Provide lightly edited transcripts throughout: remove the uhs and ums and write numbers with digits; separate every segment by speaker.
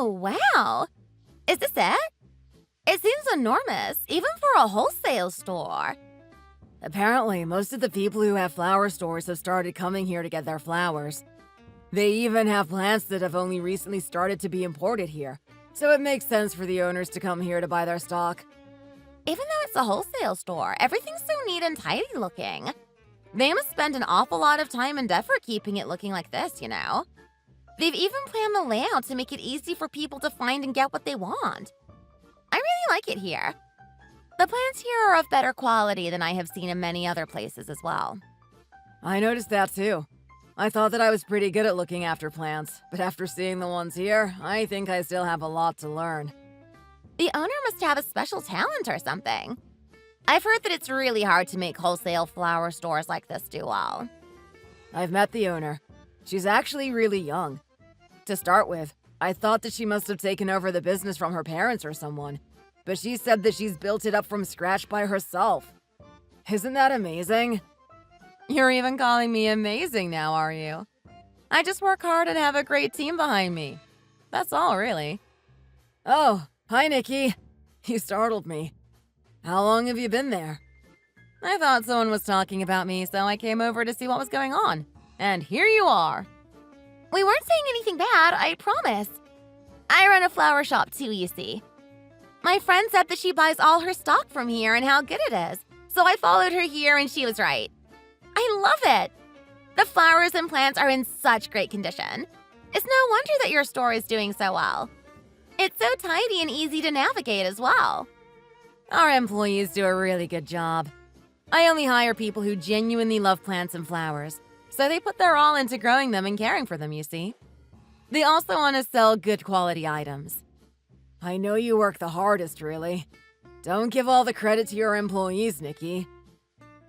Speaker 1: Oh, wow. Is this it? It seems enormous, even for a wholesale store.
Speaker 2: Apparently, most of the people who have flower stores have started coming here to get their flowers. They even have plants that have only recently started to be imported here, so it makes sense for the owners to come here to buy their stock.
Speaker 1: Even though it's a wholesale store, everything's so neat and tidy looking. They must spend an awful lot of time and effort keeping it looking like this, you know? They've even planned the layout to make it easy for people to find and get what they want. I really like it here. The plants here are of better quality than I have seen in many other places as well.
Speaker 2: I noticed that too. I thought that I was pretty good at looking after plants, but after seeing the ones here, I think I still have a lot to learn.
Speaker 1: The owner must have a special talent or something. I've heard that it's really hard to make wholesale flower stores like this do well.
Speaker 2: I've met the owner. She's actually really young. To start with, I thought that she must have taken over the business from her parents or someone, but she said that she's built it up from scratch by herself. Isn't that amazing?
Speaker 1: You're even calling me amazing now, are you? I just work hard and have a great team behind me. That's all, really.
Speaker 2: Oh, hi, Nikki. You startled me. How long have you been there?
Speaker 1: I thought someone was talking about me, so I came over to see what was going on. And here you are. We weren't saying anything bad, I promise. I run a flower shop too, you see. My friend said that she buys all her stock from here and how good it is, so I followed her here and she was right. I love it. The flowers and plants are in such great condition. It's no wonder that your store is doing so well. It's so tidy and easy to navigate as well.
Speaker 2: Our employees do a really good job. I only hire people who genuinely love plants and flowers, so they put their all into growing them and caring for them, you see. They also want to sell good quality items. I know you work the hardest, really. Don't give all the credit to your employees, Nikki.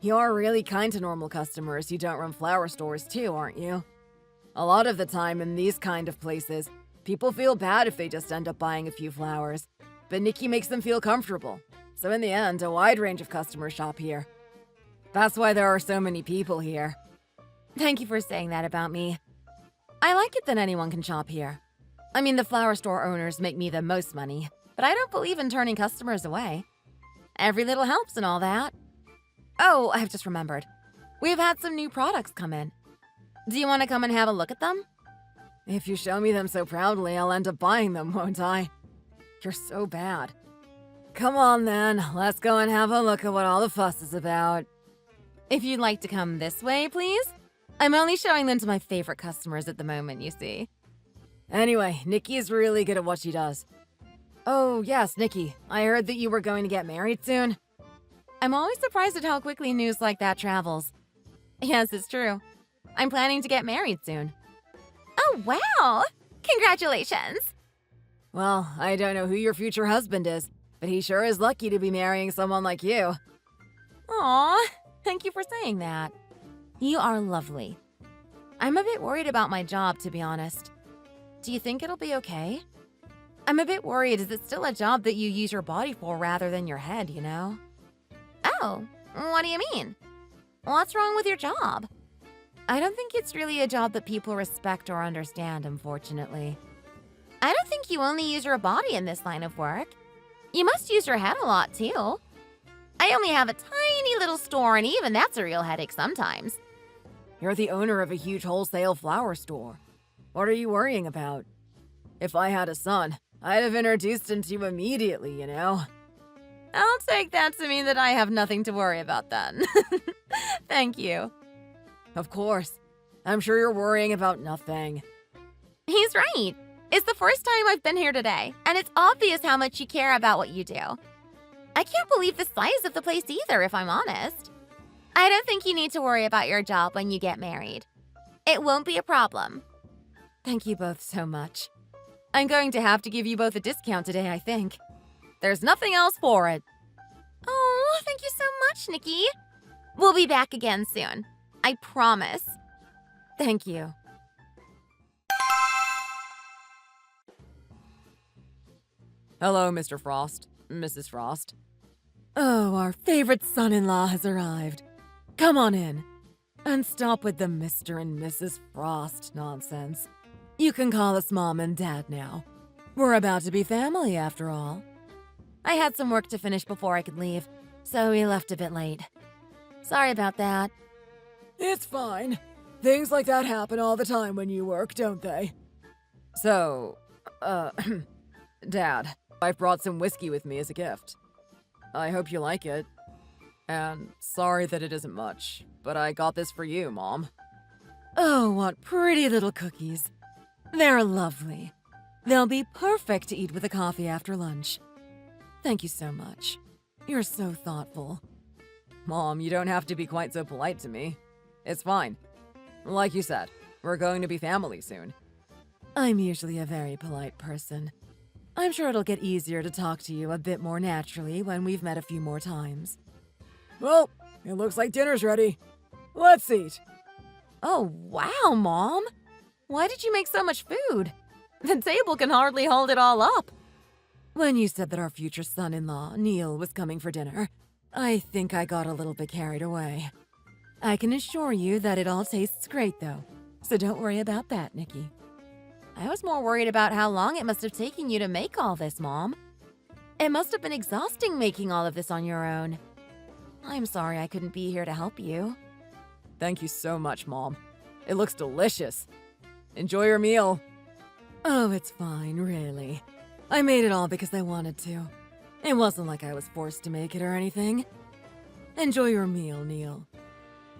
Speaker 2: You're really kind to normal customers who don't run flower stores too, aren't you? A lot of the time in these kind of places, people feel bad if they just end up buying a few flowers, but Nikki makes them feel comfortable. So in the end, a wide range of customers shop here. That's why there are so many people here.
Speaker 1: Thank you for saying that about me. I like it that anyone can shop here. I mean, the flower store owners make me the most money, but I don't believe in turning customers away. Every little helps and all that. Oh, I've just remembered. We've had some new products come in. Do you want to come and have a look at them?
Speaker 2: If you show me them so proudly, I'll end up buying them, won't I? You're so bad. Come on then, let's go and have a look at what all the fuss is about.
Speaker 1: If you'd like to come this way, please. I'm only showing them to my favorite customers at the moment, you see.
Speaker 2: Anyway, Nikki is really good at what she does. Oh, yes, Nikki, I heard that you were going to get married soon.
Speaker 1: I'm always surprised at how quickly news like that travels. Yes, it's true. I'm planning to get married soon. Oh, wow! Congratulations!
Speaker 2: Well, I don't know who your future husband is, but he sure is lucky to be marrying someone like you.
Speaker 1: Aw, thank you for saying that. You are lovely. I'm a bit worried about my job, to be honest. Do you think it'll be okay? I'm a bit worried. Is it still a job that you use your body for rather than your head, you know? Oh, what do you mean? What's wrong with your job? I don't think it's really a job that people respect or understand, unfortunately. I don't think you only use your body in this line of work. You must use your head a lot, too. I only have a tiny little store, and even that's a real headache sometimes.
Speaker 2: You're the owner of a huge wholesale flower store. What are you worrying about? If I had a son, I'd have introduced him to you immediately, you know?
Speaker 1: I'll take that to mean that I have nothing to worry about then. Thank you.
Speaker 2: Of course. I'm sure you're worrying about nothing.
Speaker 1: He's right. It's the first time I've been here today, and it's obvious how much you care about what you do. I can't believe the size of the place either, if I'm honest. I don't think you need to worry about your job when you get married. It won't be a problem.
Speaker 2: Thank you both so much. I'm going to have to give you both a discount today, I think. There's nothing else for it.
Speaker 1: Oh, thank you so much, Nikki. We'll be back again soon. I promise.
Speaker 2: Thank you. Hello, Mr. Frost. Mrs. Frost. Oh, our favorite son-in-law has arrived. Come on in. And stop with the Mr. and Mrs. Frost nonsense. You can call us Mom and Dad now. We're about to be family after all. I had some work to finish before I could leave, so we left a bit late. Sorry about that.
Speaker 3: It's fine. Things like that happen all the time when you work, don't they?
Speaker 2: So, Dad, I've brought some whiskey with me as a gift. I hope you like it. And sorry that it isn't much, but I got this for you, Mom. Oh, what pretty little cookies. They're lovely. They'll be perfect to eat with a coffee after lunch. Thank you so much. You're so thoughtful. Mom, you don't have to be quite so polite to me. It's fine. Like you said, we're going to be family soon. I'm usually a very polite person. I'm sure it'll get easier to talk to you a bit more naturally when we've met a few more times.
Speaker 3: Well, it looks like dinner's ready. Let's eat.
Speaker 2: Oh, wow, Mom! Why did you make so much food? The table can hardly hold it all up. When you said that our future son-in-law, Neil, was coming for dinner, I think I got a little bit carried away. I can assure you that it all tastes great, though, so don't worry about that, Nikki. I was more worried about how long it must have taken you to make all this, Mom. It must have been exhausting making all of this on your own. I'm sorry I couldn't be here to help you. Thank you so much, Mom. It looks delicious. Enjoy your meal. Oh, it's fine, really. I made it all because I wanted to. It wasn't like I was forced to make it or anything. Enjoy your meal, Neil.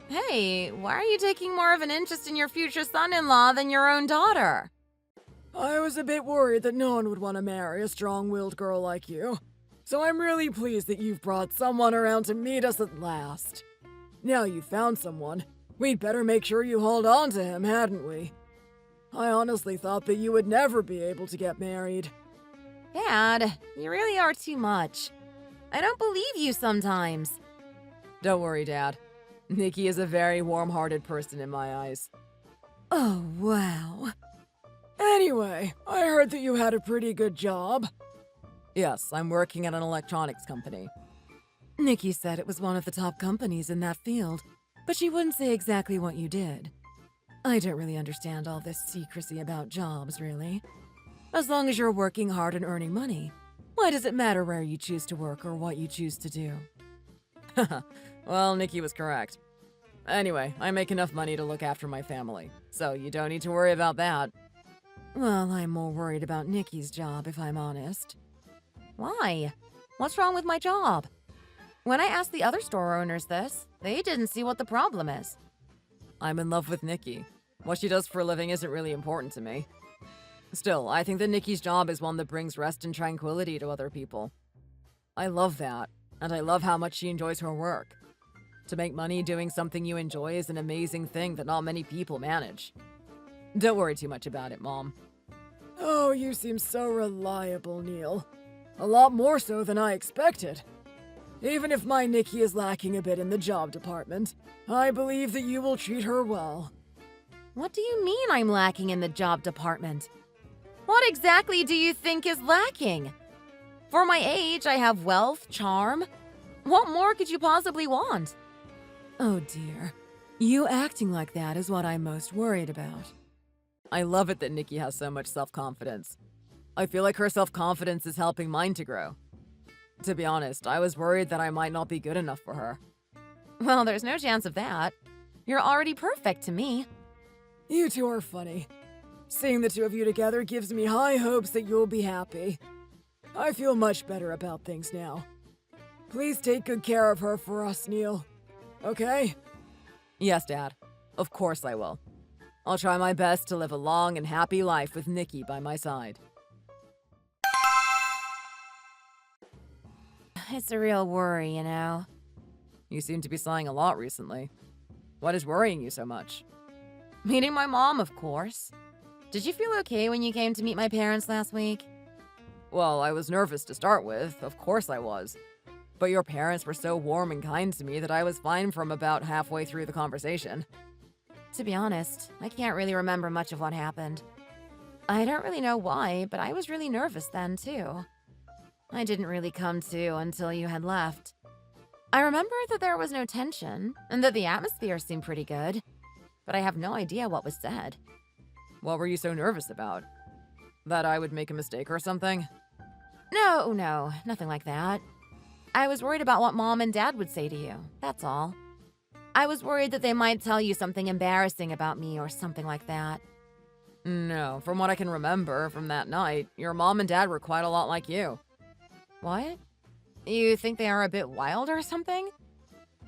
Speaker 2: Hey, why are you taking more of an interest in your future son-in-law than your own daughter?
Speaker 3: I was a bit worried that no one would want to marry a strong-willed girl like you. So I'm really pleased that you've brought someone around to meet us at last. Now you've found someone, we'd better make sure you hold on to him, hadn't we? I honestly thought that you would never be able to get married.
Speaker 2: Dad, you really are too much. I don't believe you sometimes. Don't worry, Dad. Nikki is a very warm-hearted person in my eyes. Oh, wow.
Speaker 3: Anyway, I heard that you had a pretty good job.
Speaker 2: Yes, I'm working at an electronics company. Nikki said it was one of the top companies in that field, but she wouldn't say exactly what you did. I don't really understand all this secrecy about jobs, really. As long as you're working hard and earning money, why does it matter where you choose to work or what you choose to do? Well, Nikki was correct. Anyway, I make enough money to look after my family, so you don't need to worry about that. Well, I'm more worried about Nikki's job, if I'm honest. Why? What's wrong with my job? When I asked the other store owners this, they didn't see what the problem is. I'm in love with Nikki. What she does for a living isn't really important to me. Still, I think that Nikki's job is one that brings rest and tranquility to other people. I love that, and I love how much she enjoys her work. To make money doing something you enjoy is an amazing thing that not many people manage. Don't worry too much about it, Mom.
Speaker 3: Oh, you seem so reliable, Neil. A lot more so than I expected. Even if my Nikki is lacking a bit in the job department, I believe that you will treat her well.
Speaker 2: What do you mean I'm lacking in the job department? What exactly do you think is lacking? For my age, I have wealth, charm. What more could you possibly want? Oh dear. You acting like that is what I'm most worried about. I love it that Nikki has so much self-confidence. I feel like her self-confidence is helping mine to grow. To be honest, I was worried that I might not be good enough for her. Well, there's no chance of that. You're already perfect to me.
Speaker 3: You two are funny. Seeing the two of you together gives me high hopes that you'll be happy. I feel much better about things now. Please take good care of her for us, Neil. Okay?
Speaker 2: Yes, Dad. Of course I will. I'll try my best to live a long and happy life with Nikki by my side. It's a real worry, you know. You seem to be sighing a lot recently. What is worrying you so much? Meeting my mom, of course. Did you feel okay when you came to meet my parents last week? Well, I was nervous to start with, of course I was. But your parents were so warm and kind to me that I was fine from about halfway through the conversation. To be honest, I can't really remember much of what happened. I don't really know why, but I was really nervous then, too. I didn't really come to until you had left. I remember that there was no tension, and that the atmosphere seemed pretty good, but I have no idea what was said. What were you so nervous about?
Speaker 3: That I would make a mistake or something?
Speaker 1: No, nothing like that. I was worried about what Mom and Dad would say to you, that's all. I was worried that they might tell you something embarrassing about me or something like that.
Speaker 3: No, from what I can remember from that night, your mom and dad were quite a lot like you.
Speaker 1: What? You think they are a bit wild or something?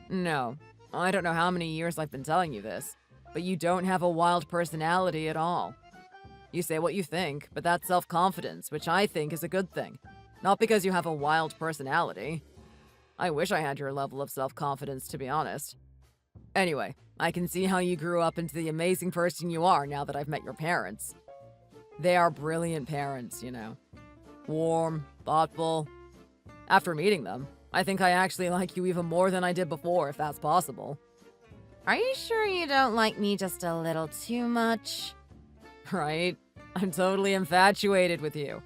Speaker 3: No, I don't know how many years I've been telling you this, but you don't have a wild personality at all. You say what you think, but that's self-confidence, which I think is a good thing. Not because you have a wild personality. I wish I had your level of self-confidence, to be honest. Anyway, I can see how you grew up into the amazing person you are now that I've met your parents. They are brilliant parents, you know. Warm, thoughtful. After meeting them, I think I actually like you even more than I did before, if that's possible.
Speaker 1: Are you sure you don't like me just a little too much?
Speaker 3: Right? I'm totally infatuated with you.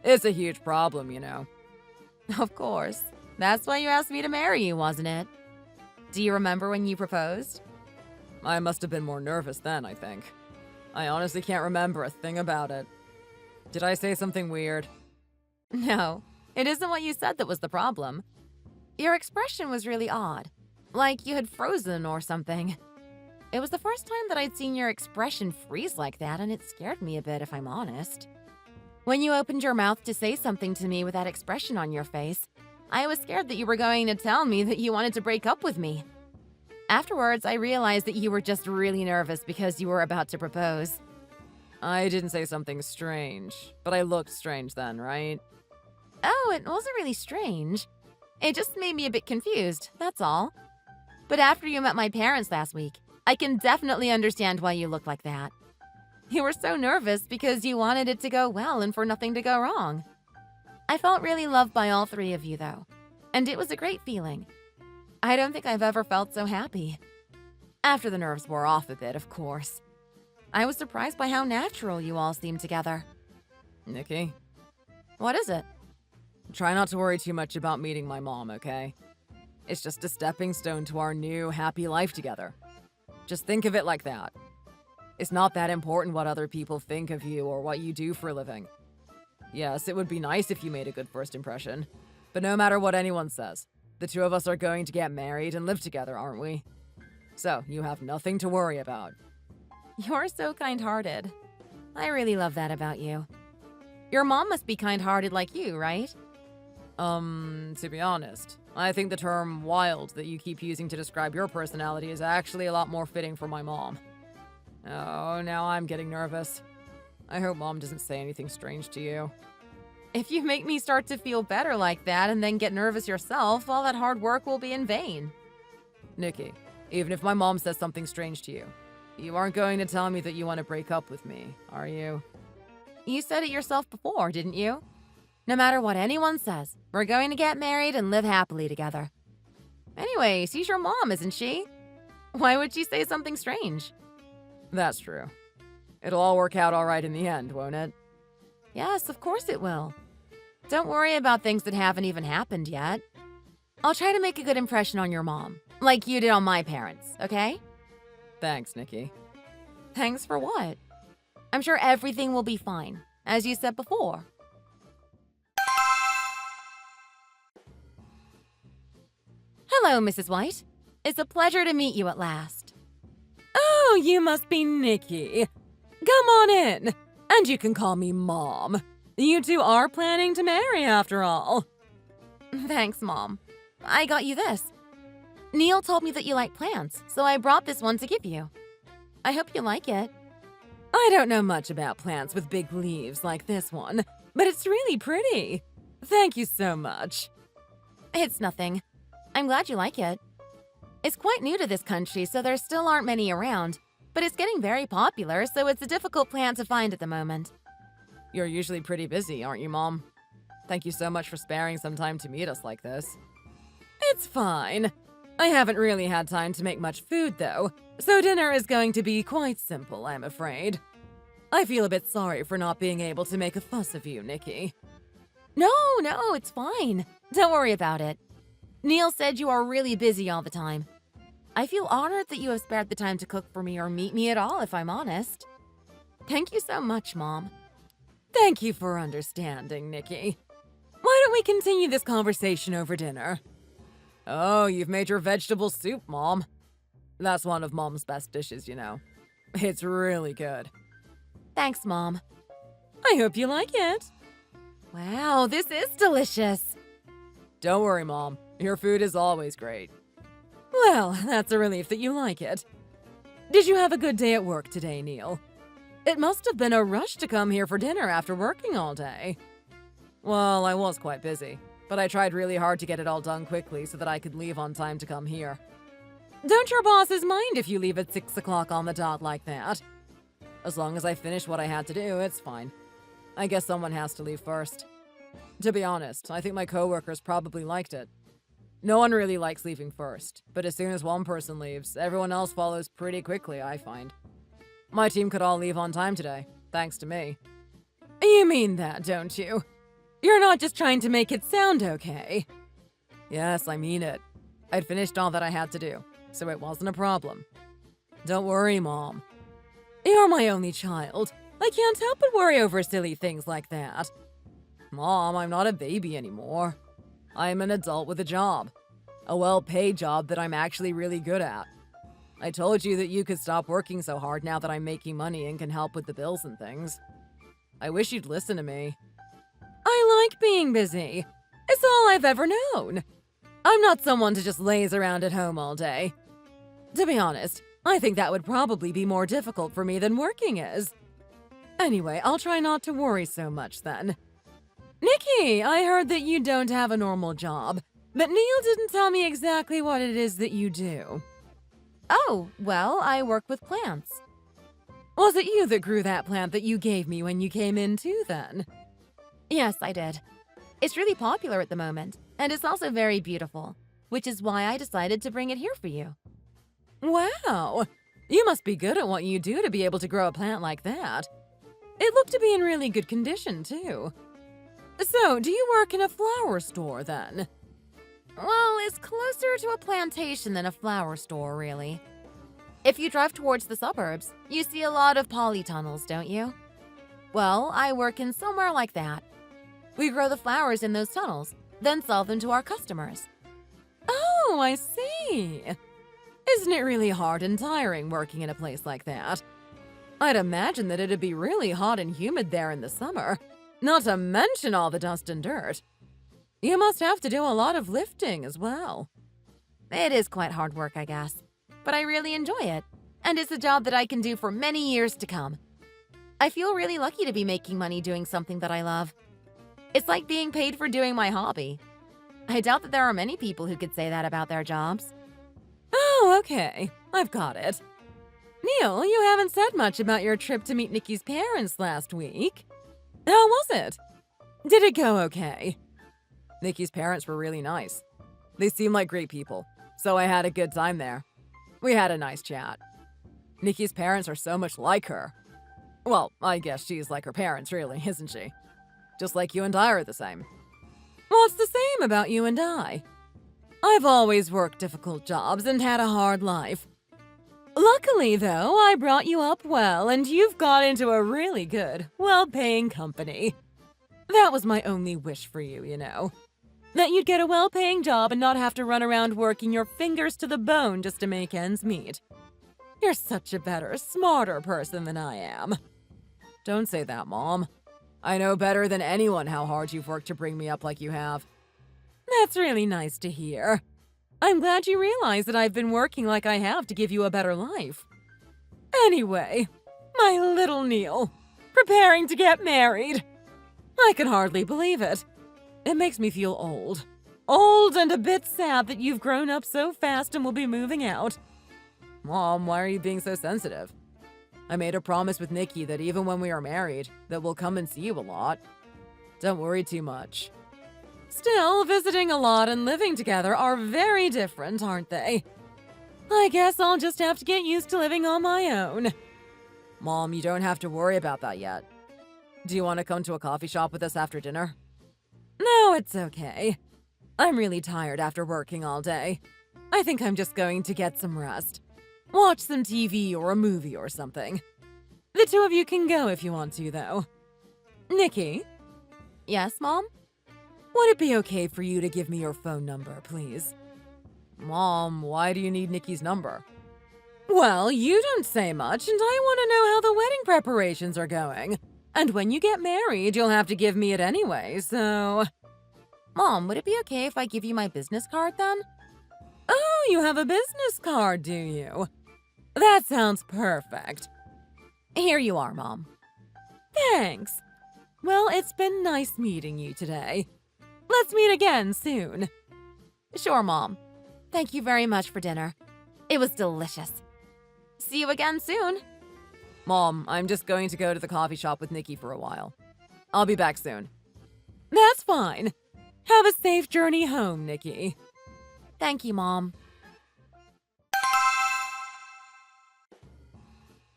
Speaker 3: It's a huge problem, you know.
Speaker 1: Of course. That's why you asked me to marry you, wasn't it? Do you remember when you proposed?
Speaker 3: I must have been more nervous then, I think. I honestly can't remember a thing about it. Did I say something weird?
Speaker 1: No, it isn't what you said that was the problem. Your expression was really odd, like you had frozen or something. It was the first time that I'd seen your expression freeze like that, and it scared me a bit, if I'm honest. When you opened your mouth to say something to me with that expression on your face, I was scared that you were going to tell me that you wanted to break up with me. Afterwards, I realized that you were just really nervous because you were about to propose.
Speaker 3: I didn't say something strange, but I looked strange then, right?
Speaker 1: Oh, it wasn't really strange. It just made me a bit confused, that's all. But after you met my parents last week, I can definitely understand why you look like that. You were so nervous because you wanted it to go well and for nothing to go wrong. I felt really loved by all three of you, though, and it was a great feeling. I don't think I've ever felt so happy. After the nerves wore off a bit, of course. I was surprised by how natural you all seemed together.
Speaker 3: Nikki?
Speaker 1: What is it?
Speaker 3: Try not to worry too much about meeting my mom, okay? It's just a stepping stone to our new, happy life together. Just think of it like that. It's not that important what other people think of you or what you do for a living. Yes, it would be nice if you made a good first impression. But no matter what anyone says, the two of us are going to get married and live together, aren't we? So, you have nothing to worry about.
Speaker 1: You're so kind-hearted. I really love that about you. Your mom must be kind-hearted like you, right?
Speaker 3: To be honest, I think the term wild that you keep using to describe your personality is actually a lot more fitting for my mom. Oh, now I'm getting nervous. I hope Mom doesn't say anything strange to you.
Speaker 1: If you make me start to feel better like that and then get nervous yourself, all that hard work will be in vain.
Speaker 3: Nikki, even if my mom says something strange to you, you aren't going to tell me that you want to break up with me, are you?
Speaker 1: You said it yourself before, didn't you? No matter what anyone says, we're going to get married and live happily together. Anyway, she's your mom, isn't she? Why would she say something strange?
Speaker 3: That's true. It'll all work out all right in the end, won't it?
Speaker 1: Yes, of course it will. Don't worry about things that haven't even happened yet. I'll try to make a good impression on your mom, like you did on my parents, okay?
Speaker 3: Thanks, Nikki.
Speaker 1: Thanks for what? I'm sure everything will be fine, as you said before. Hello, Mrs. White. It's a pleasure to meet you at last.
Speaker 2: Oh, you must be Nikki. Come on in, and you can call me Mom. You two are planning to marry after all.
Speaker 1: Thanks, Mom. I got you this. Neil told me that you like plants, so I brought this one to give you. I hope you like it.
Speaker 2: I don't know much about plants with big leaves like this one, but it's really pretty. Thank you so much.
Speaker 1: It's nothing. I'm glad you like it. It's quite new to this country, so there still aren't many around, but it's getting very popular, so it's a difficult plant to find at the moment.
Speaker 3: You're usually pretty busy, aren't you, Mom? Thank you so much for sparing some time to meet us like this.
Speaker 2: It's fine. I haven't really had time to make much food, though, so dinner is going to be quite simple, I'm afraid. I feel a bit sorry for not being able to make a fuss of you, Nikki.
Speaker 1: No, it's fine. Don't worry about it. Neil said you are really busy all the time. I feel honored that you have spared the time to cook for me or meet me at all, if I'm honest. Thank you so much, Mom.
Speaker 2: Thank you for understanding, Nikki. Why don't we continue this conversation over dinner? Oh, you've made your vegetable soup, Mom. That's one of Mom's best dishes, you know. It's really good.
Speaker 1: Thanks, Mom.
Speaker 2: I hope you like it.
Speaker 1: Wow, this is delicious.
Speaker 2: Don't worry, Mom. Your food is always great. Well, that's a relief that you like it. Did you have a good day at work today, Neil? It must have been a rush to come here for dinner after working all day. Well, I was quite busy, but I tried really hard to get it all done quickly so that I could leave on time to come here. Don't your bosses mind if you leave at 6 o'clock on the dot like that? As long as I finish what I had to do, it's fine. I guess someone has to leave first. To be honest, I think my coworkers probably liked it. No one really likes leaving first, but as soon as one person leaves, everyone else follows pretty quickly, I find. My team could all leave on time today, thanks to me. You mean that, don't you? You're not just trying to make it sound okay. Yes, I mean it. I'd finished all that I had to do, so it wasn't a problem. Don't worry, Mom. You're my only child. I can't help but worry over silly things like that. Mom, I'm not a baby anymore. I'm an adult with a job. A well-paid job that I'm actually really good at. I told you that you could stop working so hard now that I'm making money and can help with the bills and things. I wish you'd listen to me. I like being busy. It's all I've ever known. I'm not someone to just laze around at home all day. To be honest, I think that would probably be more difficult for me than working is. Anyway, I'll try not to worry so much then. Nikki, I heard that you don't have a normal job, but Neil didn't tell me exactly what it is that you do.
Speaker 1: Oh, well, I work with plants.
Speaker 2: Was it you that grew that plant that you gave me when you came in too, then?
Speaker 1: Yes, I did. It's really popular at the moment, and it's also very beautiful, which is why I decided to bring it here for you.
Speaker 2: Wow! You must be good at what you do to be able to grow a plant like that. It looked to be in really good condition, too. So, do you work in a flower store, then?
Speaker 1: Well, it's closer to a plantation than a flower store, really. If you drive towards the suburbs, you see a lot of polytunnels, don't you? Well, I work in somewhere like that. We grow the flowers in those tunnels, then sell them to our customers.
Speaker 2: Oh, I see. Isn't it really hard and tiring working in a place like that? I'd imagine that it'd be really hot and humid there in the summer, not to mention all the dust and dirt. You must have to do a lot of lifting as well.
Speaker 1: It is quite hard work, I guess, but I really enjoy it, and it's a job that I can do for many years to come. I feel really lucky to be making money doing something that I love. It's like being paid for doing my hobby. I doubt that there are many people who could say that about their jobs.
Speaker 2: Oh, okay. I've got it. Neil, you haven't said much about your trip to meet Nikki's parents last week. How was it? Did it go okay? Nikki's parents were really nice. They seem like great people, so I had a good time there. We had a nice chat. Nikki's parents are so much like her. Well, I guess she's like her parents, really, isn't she? Just like you and I are the same. What's the same about you and I? I've always worked difficult jobs and had a hard life. Luckily, though, I brought you up well, and you've got into a really good, well-paying company. That was my only wish for you, you know. That you'd get a well-paying job and not have to run around working your fingers to the bone just to make ends meet. You're such a better, smarter person than I am. Don't say that, Mom. I know better than anyone how hard you've worked to bring me up like you have. That's really nice to hear. I'm glad you realize that I've been working like I have to give you a better life. Anyway, my little Neil, preparing to get married. I can hardly believe it. It makes me feel old. Old and a bit sad that you've grown up so fast and will be moving out. Mom, why are you being so sensitive? I made a promise with Nikki that even when we are married, that we'll come and see you a lot. Don't worry too much. Still, visiting a lot and living together are very different, aren't they? I guess I'll just have to get used to living on my own. Mom, you don't have to worry about that yet. Do you want to come to a coffee shop with us after dinner? No, it's okay. I'm really tired after working all day. I think I'm just going to get some rest. Watch some TV or a movie or something. The two of you can go if you want to, though. Nikki,
Speaker 1: Yes, Mom?
Speaker 2: would it be okay for you to give me your phone number, please?
Speaker 3: Mom, why do you need Nikki's number?
Speaker 2: Well, you don't say much, and I want to know how the wedding preparations are going. And when you get married, you'll have to give me it anyway, so...
Speaker 1: Mom, would it be okay if I give you my business card then?
Speaker 2: Oh, you have a business card, do you? That sounds perfect.
Speaker 1: Here you are, Mom.
Speaker 2: Thanks. Well, it's been nice meeting you today. Let's meet again soon.
Speaker 1: Sure, Mom. Thank you very much for dinner. It was delicious. See you again soon.
Speaker 3: Mom, I'm just going to go to the coffee shop with Nikki for a while. I'll be back soon.
Speaker 2: That's fine. Have a safe journey home, Nikki.
Speaker 1: Thank you, Mom.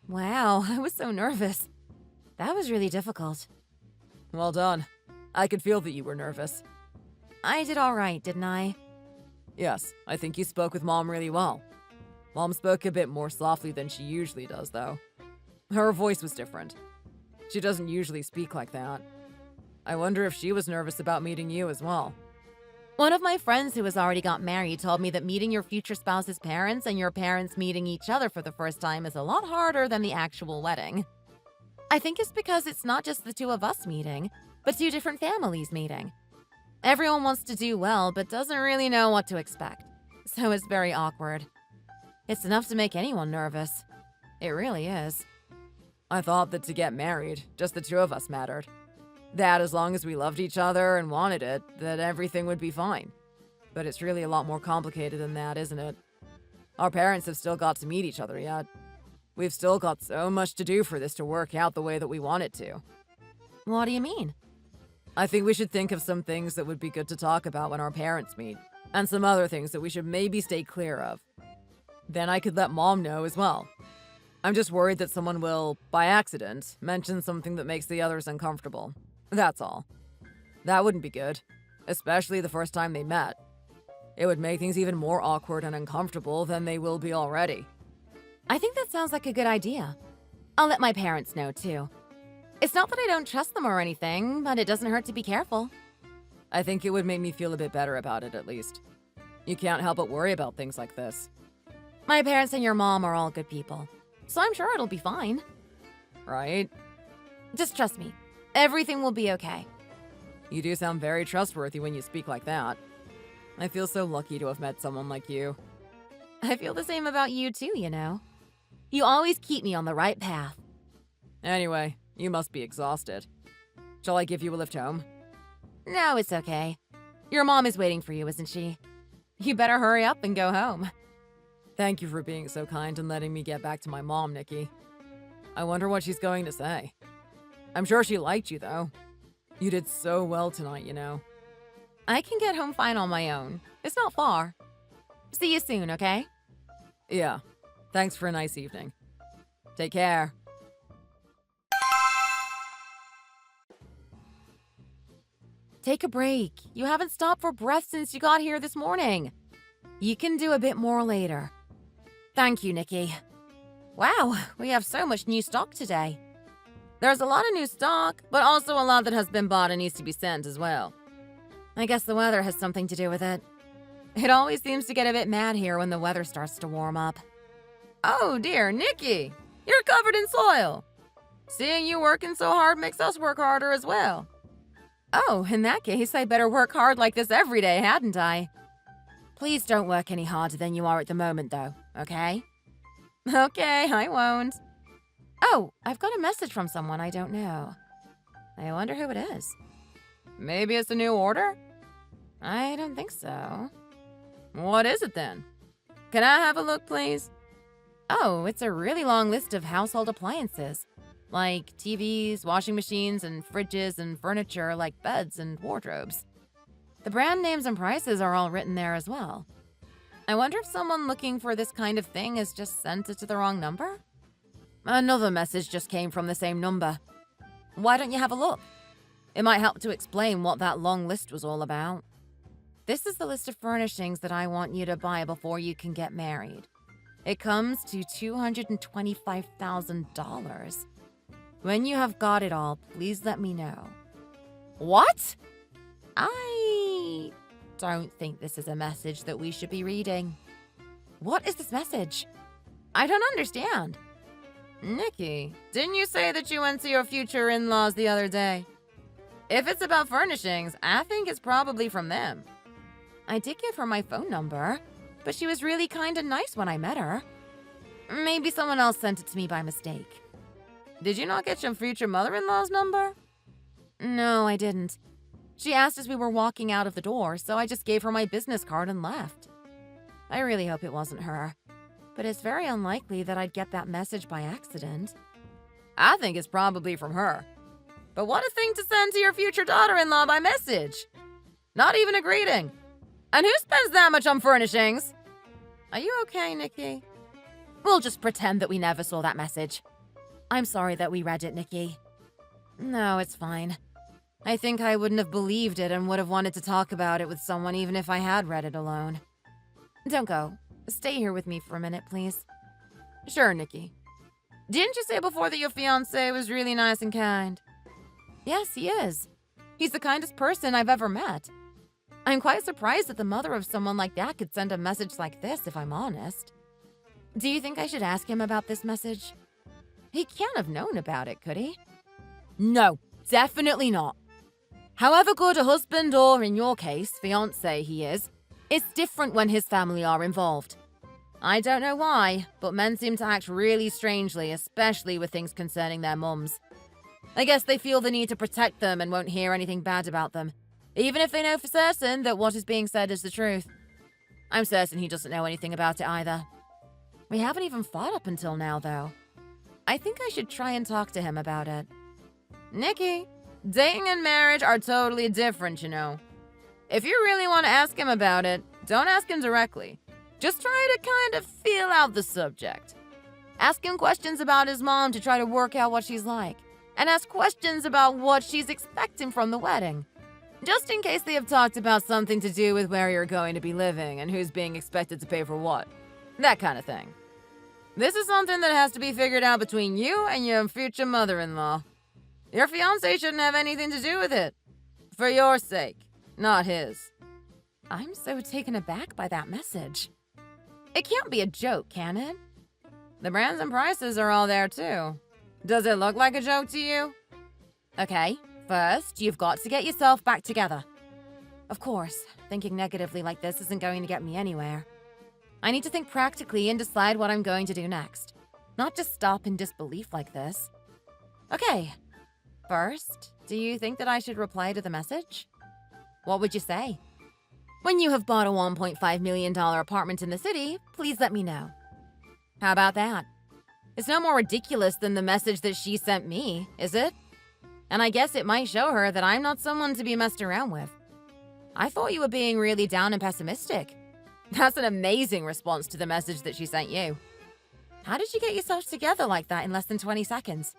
Speaker 1: Wow, I was so nervous. That was really difficult.
Speaker 3: Well done. I could feel that you were nervous.
Speaker 1: I did all right, didn't I?
Speaker 3: Yes, I think you spoke with Mom really well. Mom spoke a bit more softly than she usually does, though. Her voice was different. She doesn't usually speak like that. I wonder if she was nervous about meeting you as well.
Speaker 1: One of my friends who has already got married told me that meeting your future spouse's parents and your parents meeting each other for the first time is a lot harder than the actual wedding. I think it's because it's not just the two of us meeting, but two different families meeting. Everyone wants to do well, but doesn't really know what to expect. So it's very awkward. It's enough to make anyone nervous. It really is.
Speaker 3: I thought that to get married, just the two of us mattered. That as long as we loved each other and wanted it, that everything would be fine. But it's really a lot more complicated than that, isn't it? Our parents have still got to meet each other yet. We've still got so much to do for this to work out the way that we want it to.
Speaker 1: What do you mean?
Speaker 3: I think we should think of some things that would be good to talk about when our parents meet, and some other things that we should maybe stay clear of. Then I could let Mom know as well. I'm just worried that someone will, by accident, mention something that makes the others uncomfortable. That's all. That wouldn't be good, especially the first time they met. It would make things even more awkward and uncomfortable than they will be already.
Speaker 1: I think that sounds like a good idea. I'll let my parents know, too. It's not that I don't trust them or anything, but it doesn't hurt to be careful.
Speaker 3: I think it would make me feel a bit better about it, at least. You can't help but worry about things like this.
Speaker 1: My parents and your mom are all good people, so I'm sure it'll be fine.
Speaker 3: Right?
Speaker 1: Just trust me. Everything will be okay.
Speaker 3: You do sound very trustworthy when you speak like that. I feel so lucky to have met someone like you.
Speaker 1: I feel the same about you, too, you know. You always keep me on the right path.
Speaker 3: Anyway, you must be exhausted. Shall I give you a lift home?
Speaker 1: No, it's okay. Your mom is waiting for you, isn't she? You better hurry up and go home.
Speaker 3: Thank you for being so kind and letting me get back to my mom, Nikki. I wonder what she's going to say. I'm sure she liked you, though. You did so well tonight, you know.
Speaker 1: I can get home fine on my own. It's not far. See you soon, okay?
Speaker 3: Yeah. Thanks for a nice evening. Take care.
Speaker 1: Take a break. You haven't stopped for breath since you got here this morning. You can do a bit more later. Thank you, Nikki. Wow, we have so much new stock today. There's a lot of new stock, but also a lot that has been bought and needs to be sent as well. I guess the weather has something to do with it. It always seems to get a bit mad here when the weather starts to warm up. Oh dear, Nikki! You're covered in soil! Seeing you working so hard makes us work harder as well. Oh, in that case, I better work hard like this every day, hadn't I? Please don't work any harder than you are at the moment, though, okay? Okay, I won't. Oh, I've got a message from someone I don't know. I wonder who it is. Maybe it's a new order? I don't think so. What is it then? Can I have a look, please? Oh, it's a really long list of household appliances. Like TVs, washing machines, and fridges and furniture like beds and wardrobes. The brand names and prices are all written there as well. I wonder if someone looking for this kind of thing has just sent it to the wrong number? Another message just came from the same number. Why don't you have a look? It might help to explain what that long list was all about. This is the list of furnishings that I want you to buy before you can get married. It comes to $225,000.
Speaker 2: When you have got it all, please let me know. What? I don't think this is a message that we should be reading. What is this message? I don't understand. Nikki, didn't you say that you went to your future in-laws the other day? If it's about furnishings, I think it's probably from them. I did give her my phone number, but she was really kind and nice when I met her. Maybe someone else sent it to me by mistake. Did you not get your future mother-in-law's number? No, I didn't. She asked as we were walking out of the door, so I just gave her my business card and left. I really hope it wasn't her, but it's very unlikely that I'd get that message by accident. I think it's probably from her. But what a thing to send to your future daughter-in-law by message. Not even a greeting. And who spends that much on furnishings? Are you okay, Nikki? We'll just pretend that we never saw that message. I'm sorry that we read it, Nikki. No, it's fine. I think I wouldn't have believed it and would have wanted to talk about it with someone even if I had read it alone. Don't go. Stay here with me for a minute, please. Sure, Nikki. Didn't you say before that your fiancé was really nice and kind? Yes, he is. He's the kindest person I've ever met. I'm quite surprised that the mother of someone like that could send a message like this, if I'm honest. Do you think I should ask him about this message? He can't have known about it, could he? No, definitely not. However good a husband or, in your case, fiancé he is, it's different when his family are involved. I don't know why, but men seem to act really strangely, especially with things concerning their mums. I guess they feel the need to protect them and won't hear anything bad about them, even if they know for certain that what is being said is the truth. I'm certain he doesn't know anything about it either. We haven't even fought up until now, though. I think I should try and talk to him about it. Nikki, dating and marriage are totally different, you know. If you really want to ask him about it, don't ask him directly. Just try to kind of feel out the subject. Ask him questions about his mom to try to work out what she's like. And ask questions about what she's expecting from the wedding. Just in case they have talked about something to do with where you're going to be living and who's being expected to pay for what. That kind of thing. This is something that has to be figured out between you and your future mother-in-law. Your fiancé shouldn't have anything to do with it. For your sake, not his. I'm so taken aback by that message. It can't be a joke, can it? The brands and prices are all there too. Does it look like a joke to you? Okay, first, you've got to get yourself back together. Of course, thinking negatively like this isn't going to get me anywhere. I need to think practically and decide what I'm going to do next. Not just stop in disbelief like this. Okay, first, do you think that I should reply to the message? What would you say? When you have bought a $1.5 million apartment in the city, please let me know. How about that? It's no more ridiculous than the message that she sent me, is it? And I guess it might show her that I'm not someone to be messed around with. I thought you were being really down and pessimistic. That's an amazing response to the message that she sent you. How did you get yourself together like that in less than 20 seconds?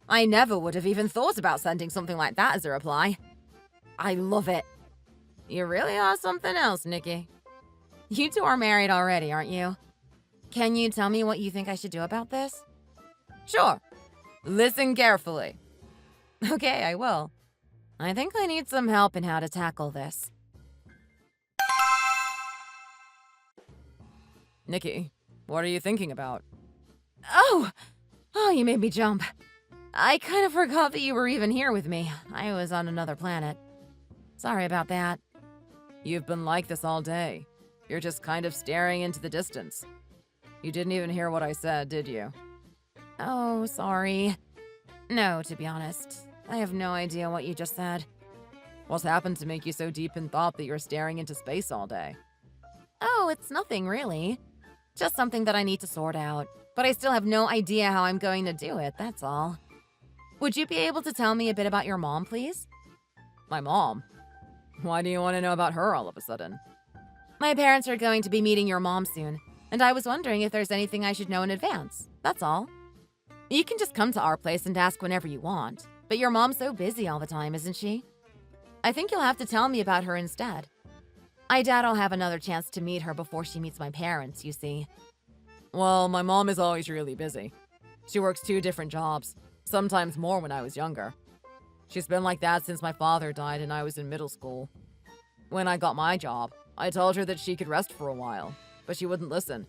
Speaker 2: I never would have even thought about sending something like that as a reply. I love it. You really are something else, Nikki. You two are married already, aren't you? Can you tell me what you think I should do about this? Sure. Listen carefully. Okay, I will. I think I need some help in how to tackle this. Nikki, what are you thinking about? Oh, you made me jump. I kind of forgot that you were even here with me. I was on another planet. Sorry about that. You've been like this all day. You're just kind of staring into the distance. You didn't even hear what I said, did you? Oh, sorry. No, to be honest. I have no idea what you just said. What's happened to make you so deep in thought that you're staring into space all day? Oh, it's nothing really. Just something that I need to sort out. But I still have no idea how I'm going to do it, that's all. Would you be able to tell me a bit about your mom, please? My mom? Why do you want to know about her all of a sudden? My parents are going to be meeting your mom soon. And I was wondering if there's anything I should know in advance. That's all. You can just come to our place and ask whenever you want. But your mom's so busy all the time, isn't she? I think you'll have to tell me about her instead. I doubt I'll have another chance to meet her before she meets my parents, you see. Well, my mom is always really busy. She works 2 different jobs. sometimes more when I was younger. She's been like that since my father died and I was in middle school. When I got my job, I told her that she could rest for a while, but she wouldn't listen.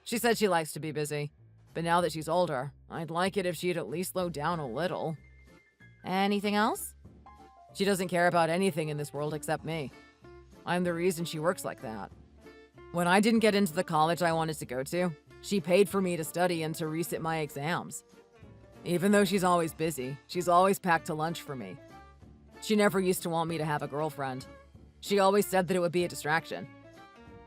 Speaker 2: She said she likes to be busy, but now that she's older, I'd like it if she'd at least slow down a little.
Speaker 1: Anything else?
Speaker 2: She doesn't care about anything in this world except me. I'm the reason she works like that. When I didn't get into the college I wanted to go to, she paid for me to study and to resit my exams. Even though she's always busy, she's always packed a lunch for me. She never used to want me to have a girlfriend. She always said that it would be a distraction.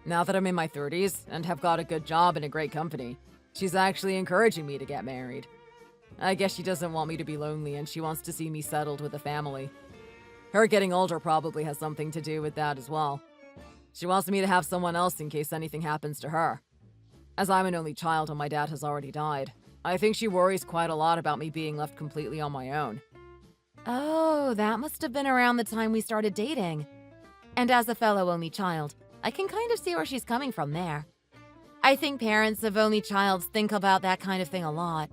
Speaker 2: Now that I'm in my 30s and have got a good job in a great company, she's actually encouraging me to get married. I guess she doesn't want me to be lonely and she wants to see me settled with a family. Her getting older probably has something to do with that as well. She wants me to have someone else in case anything happens to her. As I'm an only child and my dad has already died, I think she worries quite a lot about me being left completely on my own.
Speaker 1: Oh, that must have been around the time we started dating. And as a fellow only child, I can kind of see where she's coming from there. I think parents of only childs think about that kind of thing a lot.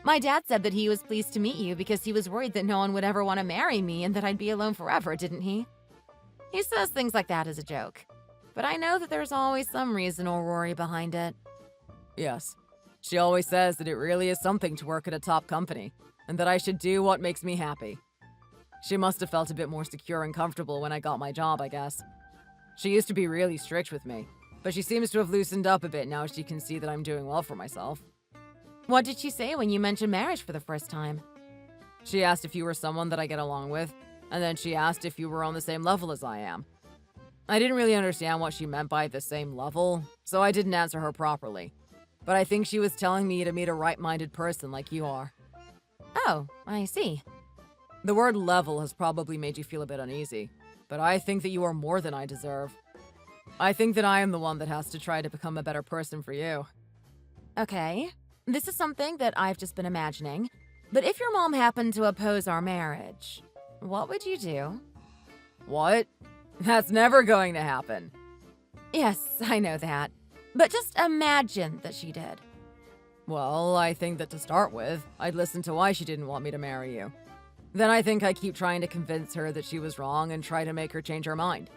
Speaker 1: My dad said that he was pleased to meet you because he was worried that no one would ever want to marry me and that I'd be alone forever, didn't he? He says things like that as a joke, but I know that there's always some reason or worry behind it.
Speaker 2: Yes. She always says that it really is something to work at a top company, and that I should do what makes me happy. She must have felt a bit more secure and comfortable when I got my job, I guess. She used to be really strict with me, but she seems to have loosened up a bit now she can see that I'm doing well for myself.
Speaker 1: What did she say when you mentioned marriage for the first time?
Speaker 2: She asked if you were someone that I get along with, and then she asked if you were on the same level as I am. I didn't really understand what she meant by the same level, so I didn't answer her properly. But I think she was telling me to meet a right-minded person like you are.
Speaker 1: Oh, I see.
Speaker 2: The word level has probably made you feel a bit uneasy, but I think that you are more than I deserve. I think that I am the one that has to try to become a better person for you.
Speaker 1: Okay, this is something that I've just been imagining, but if your mom happened to oppose our marriage, what would you do?
Speaker 2: What? That's never going to happen.
Speaker 1: Yes, I know that. But just imagine that she did.
Speaker 2: Well, I think that to start with, I'd listen to why she didn't want me to marry you. Then I think I keep trying to convince her that she was wrong and try to make her change her mind.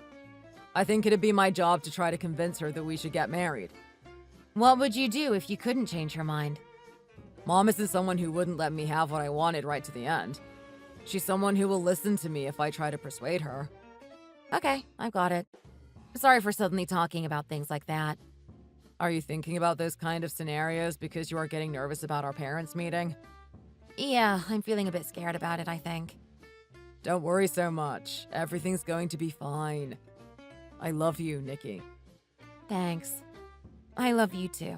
Speaker 2: I think it'd be my job to try to convince her that we should get married.
Speaker 1: What would you do if you couldn't change her mind?
Speaker 2: Mom isn't someone who wouldn't let me have what I wanted right to the end. She's someone who will listen to me if I try to persuade her.
Speaker 1: Okay, I've got it. Sorry for suddenly talking about things like that.
Speaker 2: Are you thinking about those kind of scenarios because you are getting nervous about our parents' meeting?
Speaker 1: Yeah, I'm feeling a bit scared about it, I think.
Speaker 2: Don't worry so much. Everything's going to be fine. I love you, Nikki.
Speaker 1: Thanks. I love you too.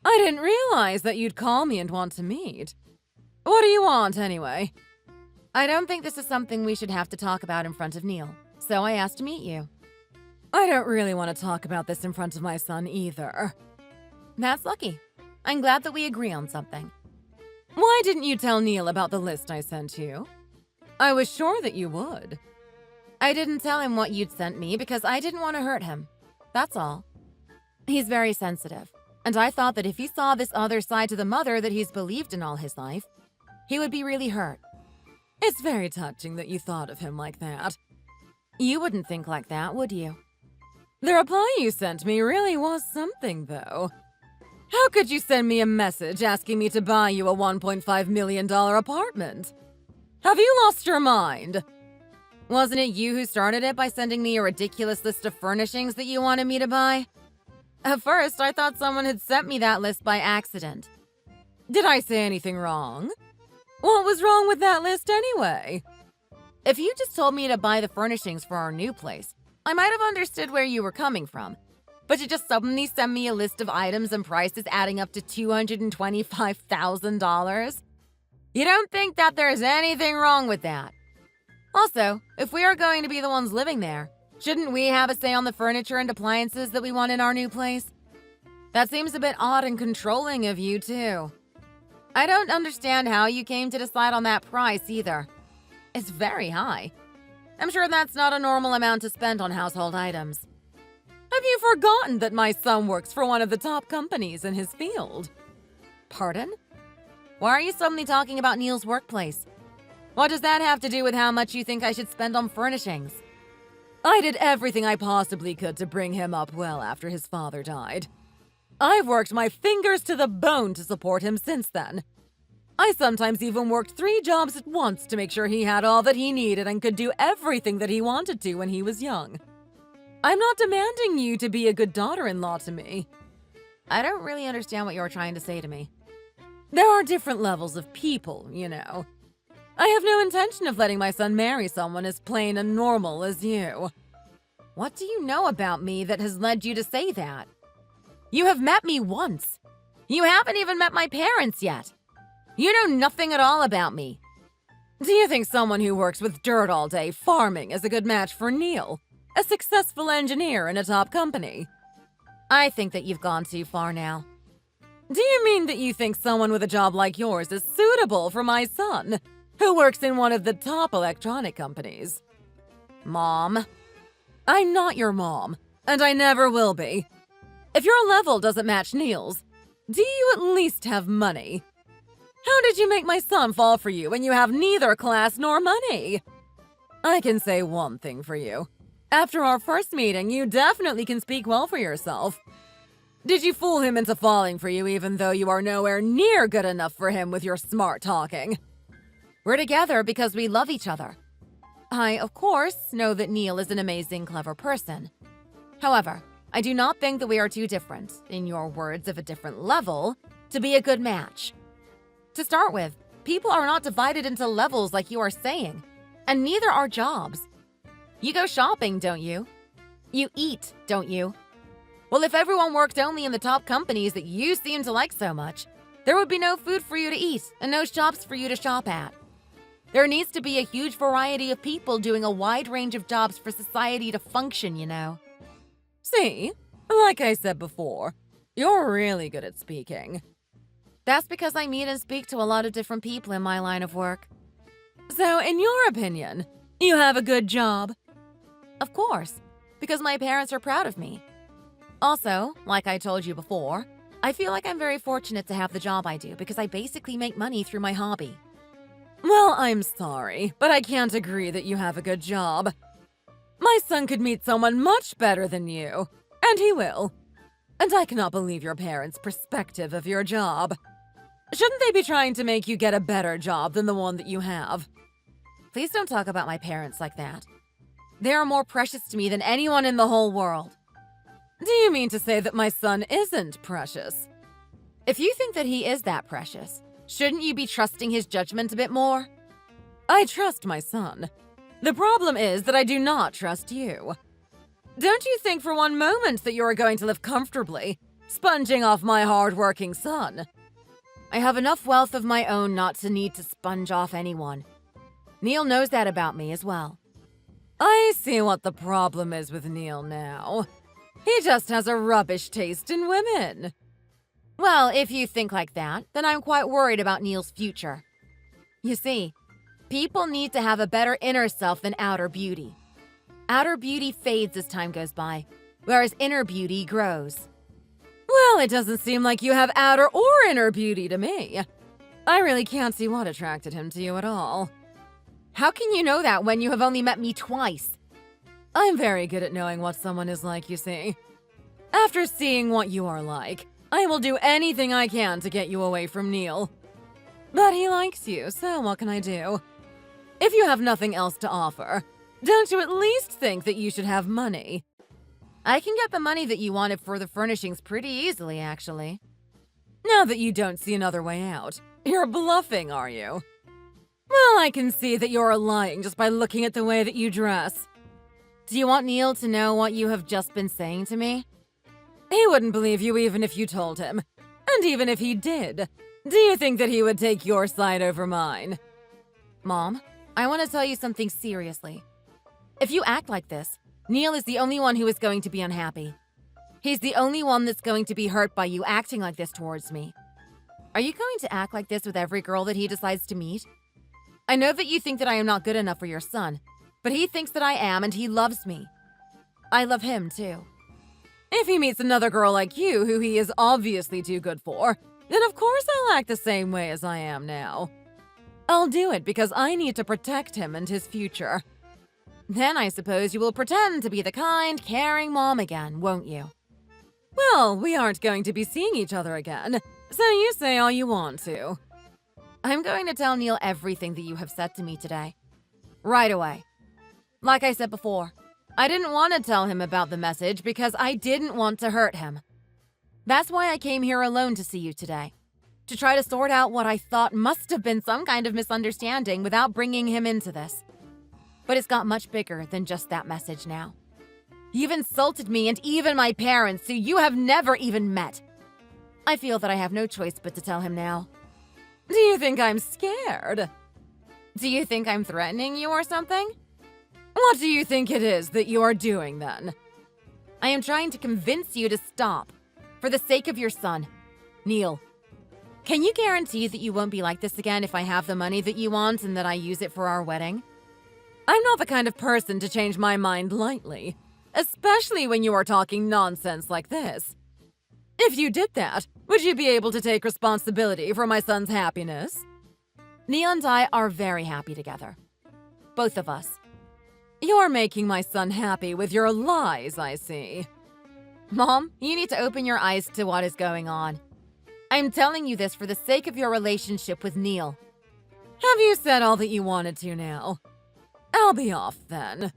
Speaker 2: I didn't realize that you'd call me and want to meet. What do you want, anyway?
Speaker 1: I don't think this is something we should have to talk about in front of Neil, so I asked to meet you.
Speaker 2: I don't really want to talk about this in front of my son either.
Speaker 1: That's lucky. I'm glad that we agree on something.
Speaker 2: Why didn't you tell Neil about the list I sent you? I was sure that you would.
Speaker 1: I didn't tell him what you'd sent me because I didn't want to hurt him. That's all. He's very sensitive, and I thought that if he saw this other side to the mother that he's believed in all his life, he would be really hurt.
Speaker 2: It's very touching that you thought of him like that.
Speaker 1: You wouldn't think like that, would you?
Speaker 2: The reply you sent me really was something, though. How could you send me a message asking me to buy you a $1.5 million apartment? Have you lost your mind?
Speaker 1: Wasn't it you who started it by sending me a ridiculous list of furnishings that you wanted me to buy? At first, I thought someone had sent me that list by accident.
Speaker 2: Did I say anything wrong? What was wrong with that list anyway?
Speaker 1: If you just told me to buy the furnishings for our new place, I might have understood where you were coming from. But you just suddenly send me a list of items and prices adding up to $225,000? You don't think that there's anything wrong with that? Also, if we are going to be the ones living there, shouldn't we have a say on the furniture and appliances that we want in our new place? That seems a bit odd and controlling of you, too. I don't understand how you came to decide on that price, either. It's very high. I'm sure that's not a normal amount to spend on household items.
Speaker 2: Have you forgotten that my son works for one of the top companies in his field?
Speaker 1: Pardon? Why are you suddenly talking about Neil's workplace? What does that have to do with how much you think I should spend on furnishings?
Speaker 2: I did everything I possibly could to bring him up well after his father died. I've worked my fingers to the bone to support him since then. I sometimes even worked 3 jobs at once to make sure he had all that he needed and could do everything that he wanted to when he was young. I'm not demanding you to be a good daughter-in-law to me.
Speaker 1: I don't really understand what you're trying to say to me.
Speaker 2: There are different levels of people, you know. I have no intention of letting my son marry someone as plain and normal as you.
Speaker 1: What do you know about me that has led you to say that? You have met me once. You haven't even met my parents yet. You know nothing at all about me.
Speaker 2: Do you think someone who works with dirt all day farming is a good match for Neil, a successful engineer in a top company?
Speaker 1: I think that you've gone too far now.
Speaker 2: Do you mean that you think someone with a job like yours is suitable for my son, who works in one of the top electronic companies?
Speaker 1: Mom.
Speaker 2: I'm not your mom, and I never will be. If your level doesn't match Neil's, do you at least have money? How did you make my son fall for you when you have neither class nor money? I can say one thing for you. After our first meeting, you definitely can speak well for yourself. Did you fool him into falling for you even though you are nowhere near good enough for him with your smart talking?
Speaker 1: We're together because we love each other. I, of course, know that Neil is an amazing, clever person. However, I do not think that we are too different, in your words, of a different level, to be a good match. To start with, people are not divided into levels like you are saying, and neither are jobs. You go shopping, don't you? You eat, don't you? Well, if everyone worked only in the top companies that you seem to like so much, there would be no food for you to eat and no shops for you to shop at. There needs to be a huge variety of people doing a wide range of jobs for society to function, you know.
Speaker 2: See, like I said before, you're really good at speaking.
Speaker 1: That's because I meet and speak to a lot of different people in my line of work.
Speaker 2: So, in your opinion, you have a good job?
Speaker 1: Of course, because my parents are proud of me. Also, like I told you before, I feel like I'm very fortunate to have the job I do because I basically make money through my hobby.
Speaker 2: Well, I'm sorry, but I can't agree that you have a good job. My son could meet someone much better than you, and he will. And I cannot believe your parents' perspective of your job. Shouldn't they be trying to make you get a better job than the one that you have?
Speaker 1: Please don't talk about my parents like that. They are more precious to me than anyone in the whole world.
Speaker 2: Do you mean to say that my son isn't precious?
Speaker 1: If you think that he is that precious, shouldn't you be trusting his judgment a bit more?
Speaker 2: I trust my son. The problem is that I do not trust you. Don't you think for one moment that you are going to live comfortably, sponging off my hard-working son?
Speaker 1: I have enough wealth of my own not to need to sponge off anyone. Neil knows that about me as well.
Speaker 2: I see what the problem is with Neil now. He just has a rubbish taste in women.
Speaker 1: Well, if you think like that, then I'm quite worried about Neil's future. You see, people need to have a better inner self than outer beauty. Outer beauty fades as time goes by, whereas inner beauty grows.
Speaker 2: Well, it doesn't seem like you have outer or inner beauty to me. I really can't see what attracted him to you at all.
Speaker 1: How can you know that when you have only met me twice?
Speaker 2: I'm very good at knowing what someone is like, you see. After seeing what you are like, I will do anything I can to get you away from Neil. But he likes you, so what can I do? If you have nothing else to offer, don't you at least think that you should have money?
Speaker 1: I can get the money that you wanted for the furnishings pretty easily, actually.
Speaker 2: Now that you don't see another way out, you're bluffing, are you? Well, I can see that you're lying just by looking at the way that you dress.
Speaker 1: Do you want Neil to know what you have just been saying to me?
Speaker 2: He wouldn't believe you even if you told him. And even if he did, do you think that he would take your side over mine?
Speaker 1: Mom, I want to tell you something seriously. If you act like this, Neil is the only one who is going to be unhappy. He's the only one that's going to be hurt by you acting like this towards me. Are you going to act like this with every girl that he decides to meet? I know that you think that I am not good enough for your son, but he thinks that I am and he loves me. I love him too.
Speaker 2: If he meets another girl like you who he is obviously too good for, then of course I'll act the same way as I am now. I'll do it because I need to protect him and his future. Then I suppose you will pretend to be the kind, caring mom again, won't you? Well, we aren't going to be seeing each other again, so you say all you want to. I'm going to tell Neil everything that you have said to me today. Right away. Like I said before, I didn't want to tell him about the message because I didn't want to hurt him. That's why I came here alone to see you today. To try to sort out what I thought must have been some kind of misunderstanding without bringing him into this. But it's got much bigger than just that message now. You've insulted me and even my parents, who you have never even met. I feel that I have no choice but to tell him now. Do you think I'm scared? Do you think I'm threatening you or something? What do you think it is that you are doing then? I am trying to convince you to stop, for the sake of your son, Neil. Can you guarantee that you won't be like this again if I have the money that you want and that I use it for our wedding? I'm not the kind of person to change my mind lightly, especially when you are talking nonsense like this. If you did that, would you be able to take responsibility for my son's happiness? Neil and I are very happy together. Both of us. You're making my son happy with your lies, I see. Mom, you need to open your eyes to what is going on. I'm telling you this for the sake of your relationship with Neil. Have you said all that you wanted to now? I'll be off then.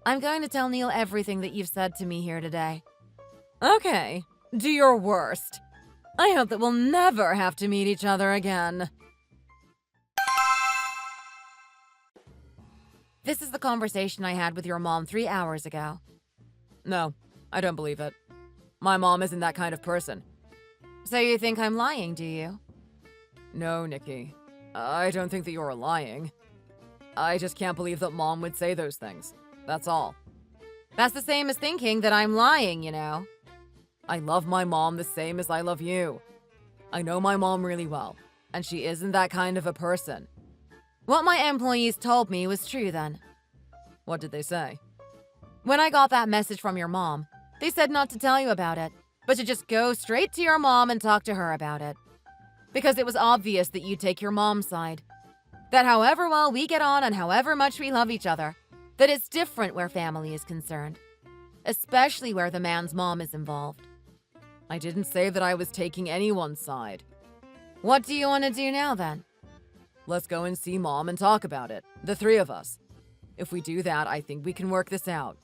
Speaker 2: I'm going to tell Neil everything that you've said to me here today. Okay, do your worst. I hope that we'll never have to meet each other again. This is the conversation I had with your mom 3 hours ago. No, I don't believe it. My mom isn't that kind of person. So you think I'm lying, do you? No, Nikki. I don't think that you're lying. I just can't believe that Mom would say those things. That's all. That's the same as thinking that I'm lying, you know. I love my mom the same as I love you. I know my mom really well, and she isn't that kind of a person. What my employees told me was true then. What did they say? When I got that message from your mom, they said not to tell you about it, but to just go straight to your mom and talk to her about it. Because it was obvious that you take your mom's side. That however well we get on and however much we love each other, that it's different where family is concerned. Especially where the man's mom is involved. I didn't say that I was taking anyone's side. What do you want to do now then? Let's go and see Mom and talk about it, the three of us. If we do that, I think we can work this out.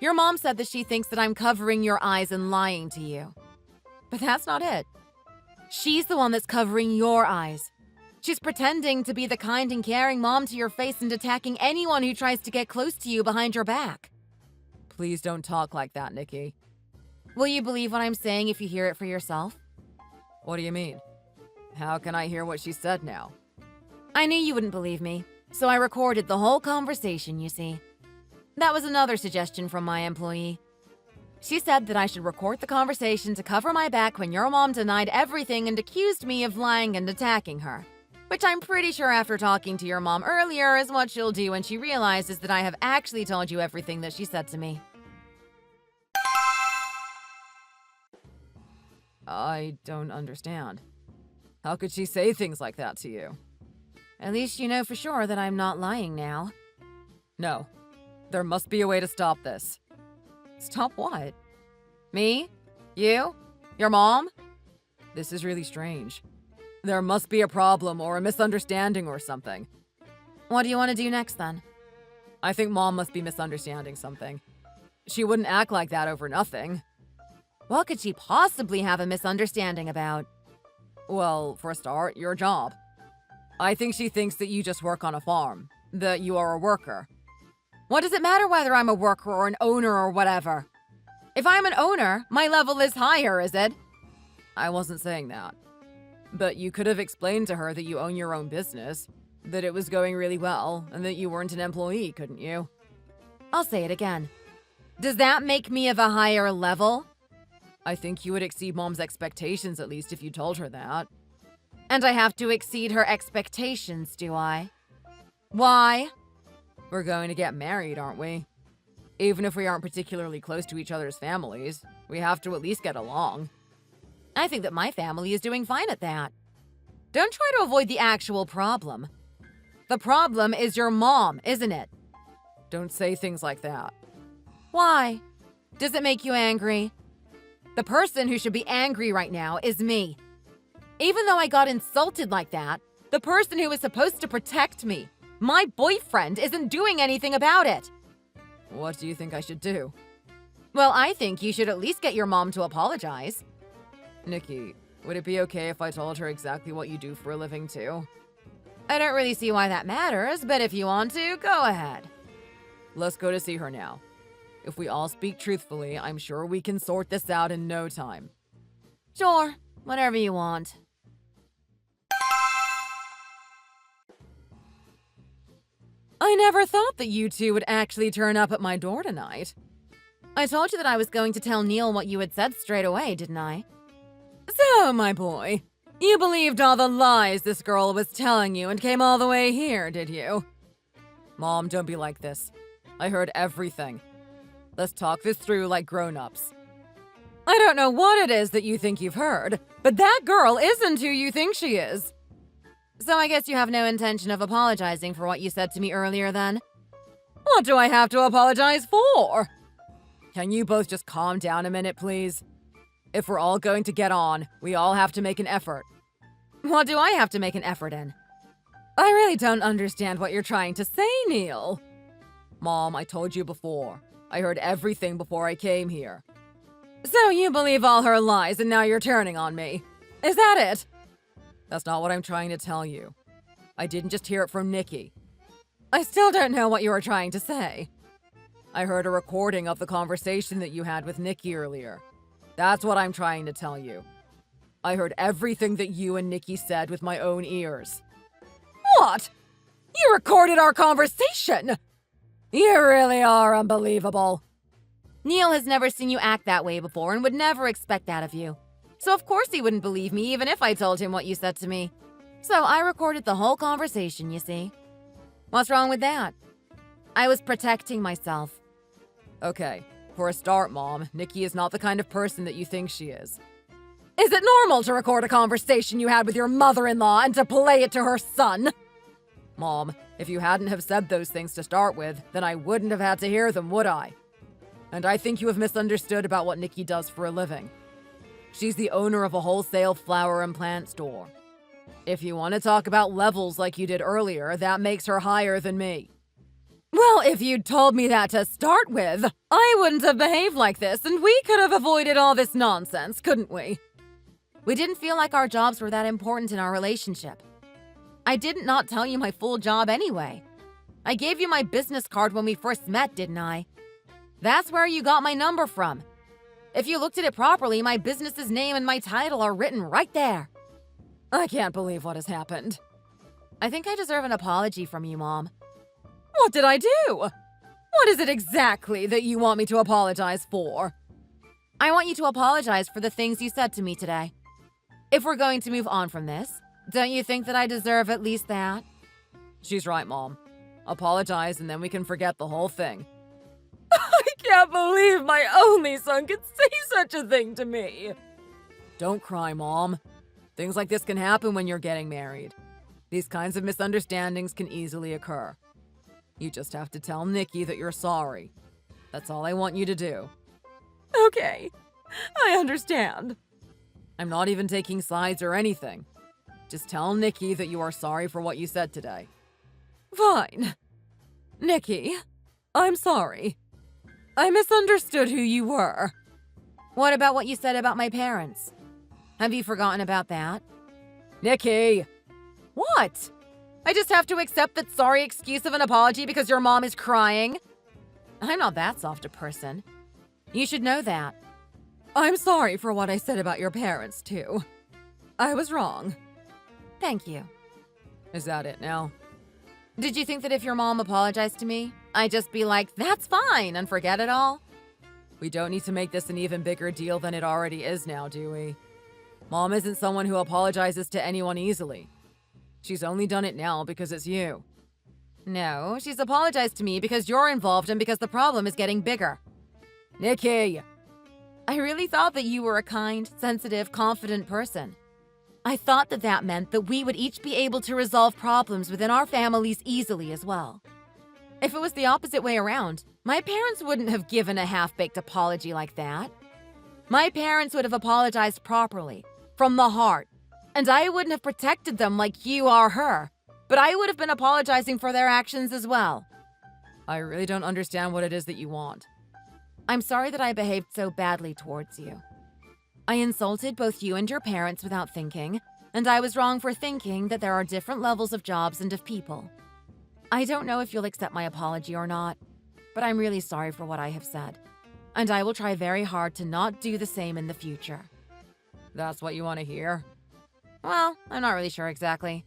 Speaker 2: Your mom said that she thinks that I'm covering your eyes and lying to you. But that's not it. She's the one that's covering your eyes. She's pretending to be the kind and caring mom to your face and attacking anyone who tries to get close to you behind your back. Please don't talk like that, Nikki. Will you believe what I'm saying if you hear it for yourself? What do you mean? How can I hear what she said now? I knew you wouldn't believe me, so I recorded the whole conversation, you see. That was another suggestion from my employee. She said that I should record the conversation to cover my back when your mom denied everything and accused me of lying and attacking her. Which I'm pretty sure after talking to your mom earlier is what she'll do when she realizes that I have actually told you everything that she said to me. I don't understand. How could she say things like that to you? At least you know for sure that I'm not lying now. No. There must be a way to stop this. Stop what? Me? You? Your mom? This is really strange. There must be a problem or a misunderstanding or something. What do you want to do next then? I think Mom must be misunderstanding something. She wouldn't act like that over nothing. What could she possibly have a misunderstanding about? Well, for a start, your job. I think she thinks that you just work on a farm, that you are a worker. What does it matter whether I'm a worker or an owner or whatever? If I'm an owner, my level is higher, is it? I wasn't saying that. But you could have explained to her that you own your own business, that it was going really well, and that you weren't an employee, couldn't you? I'll say it again. Does that make me of a higher level? I think you would exceed Mom's expectations at least if you told her that. And I have to exceed her expectations, do I? Why? We're going to get married, aren't we? Even if we aren't particularly close to each other's families. We have to at least get along.
Speaker 1: I think that my family is doing fine at that. Don't try to avoid the actual problem. The problem is your mom, isn't it?
Speaker 2: Don't say things like that.
Speaker 1: Why? Does it make you angry? The person who should be angry right now is me. Even though I got insulted like that, the person who was supposed to protect me, my boyfriend, isn't doing anything about it.
Speaker 2: What do you think I should do?
Speaker 1: Well, I think you should at least get your mom to apologize.
Speaker 2: Nikki, would it be okay if I told her exactly what you do for a living too?
Speaker 1: I don't really see why that matters, but if you want to, go ahead.
Speaker 2: Let's go to see her now. If we all speak truthfully, I'm sure we can sort this out in no time.
Speaker 1: Sure, whatever you want.
Speaker 2: I never thought that you two would actually turn up at my door tonight.
Speaker 1: I told you that I was going to tell Neil what you had said straight away, didn't I?
Speaker 2: So, my boy, you believed all the lies this girl was telling you and came all the way here, did you? Mom, don't be like this. I heard everything. Let's talk this through like grown-ups. I don't know what it is that you think you've heard, but that girl isn't who you think she is.
Speaker 1: So I guess you have no intention of apologizing for what you said to me earlier then?
Speaker 2: What do I have to apologize for? Can you both just calm down a minute, please? If we're all going to get on, we all have to make an effort.
Speaker 1: What do I have to make an effort in?
Speaker 2: I really don't understand what you're trying to say, Neil. Mom, I told you before. I heard everything before I came here. So you believe all her lies and now you're turning on me. Is that it? That's not what I'm trying to tell you. I didn't just hear it from Nikki. I still don't know what you were trying to say. I heard a recording of the conversation that you had with Nikki earlier. That's what I'm trying to tell you. I heard everything that you and Nikki said with my own ears. What? You recorded our conversation? You really are unbelievable.
Speaker 1: Neil has never seen you act that way before and would never expect that of you. So of course he wouldn't believe me even if I told him what you said to me. So I recorded the whole conversation, you see. What's wrong with that? I was protecting myself.
Speaker 2: Okay, for a start, Mom, Nikki is not the kind of person that you think she is. Is it normal to record a conversation you had with your mother-in-law and to play it to her son? Mom, if you hadn't have said those things to start with, then I wouldn't have had to hear them, would I? And I think you have misunderstood about what Nikki does for a living. She's the owner of a wholesale flower and plant store. If you want to talk about levels like you did earlier, that makes her higher than me. Well, if you'd told me that to start with, I wouldn't have behaved like this, and we could have avoided all this nonsense, couldn't we?
Speaker 1: We didn't feel like our jobs were that important in our relationship. I didn't not tell you my full job anyway. I gave you my business card when we first met, didn't I? That's where you got my number from. If you looked at it properly, my business's name and my title are written right there.
Speaker 2: I can't believe what has happened.
Speaker 1: I think I deserve an apology from you, Mom.
Speaker 2: What did I do? What is it exactly that you want me to apologize for?
Speaker 1: I want you to apologize for the things you said to me today. If we're going to move on from this, don't you think that I deserve at least that?
Speaker 2: She's right, Mom. Apologize and then we can forget the whole thing. I can't believe my only son could say such a thing to me. Don't cry, Mom. Things like this can happen when you're getting married. These kinds of misunderstandings can easily occur. You just have to tell Nikki that you're sorry. That's all I want you to do. Okay, I understand. I'm not even taking sides or anything. Just tell Nikki that you are sorry for what you said today. Fine. Nikki, I'm sorry. I misunderstood who you were.
Speaker 1: What about what you said about my parents? Have you forgotten about that?
Speaker 2: Nikki!
Speaker 1: What? I just have to accept that sorry excuse of an apology because your mom is crying? I'm not that soft a person. You should know that.
Speaker 2: I'm sorry for what I said about your parents, too. I was wrong.
Speaker 1: Thank you.
Speaker 2: Is that it now?
Speaker 1: Did you think that if your mom apologized to me, I'd just be like, that's fine, and forget it all?
Speaker 2: We don't need to make this an even bigger deal than it already is now, do we? Mom isn't someone who apologizes to anyone easily. She's only done it now because it's you.
Speaker 1: No, she's apologized to me because you're involved and because the problem is getting bigger.
Speaker 2: Nikki!
Speaker 1: I really thought that you were a kind, sensitive, confident person. I thought that that meant that we would each be able to resolve problems within our families easily as well. If it was the opposite way around, my parents wouldn't have given a half-baked apology like that. My parents would have apologized properly, from the heart, and I wouldn't have protected them like you are her, but I would have been apologizing for their actions as well.
Speaker 2: I really don't understand what it is that you want.
Speaker 1: I'm sorry that I behaved so badly towards you. I insulted both you and your parents without thinking, and I was wrong for thinking that there are different levels of jobs and of people. I don't know if you'll accept my apology or not, but I'm really sorry for what I have said, and I will try very hard to not do the same in the future.
Speaker 2: That's what you want to hear?
Speaker 1: Well, I'm not really sure exactly.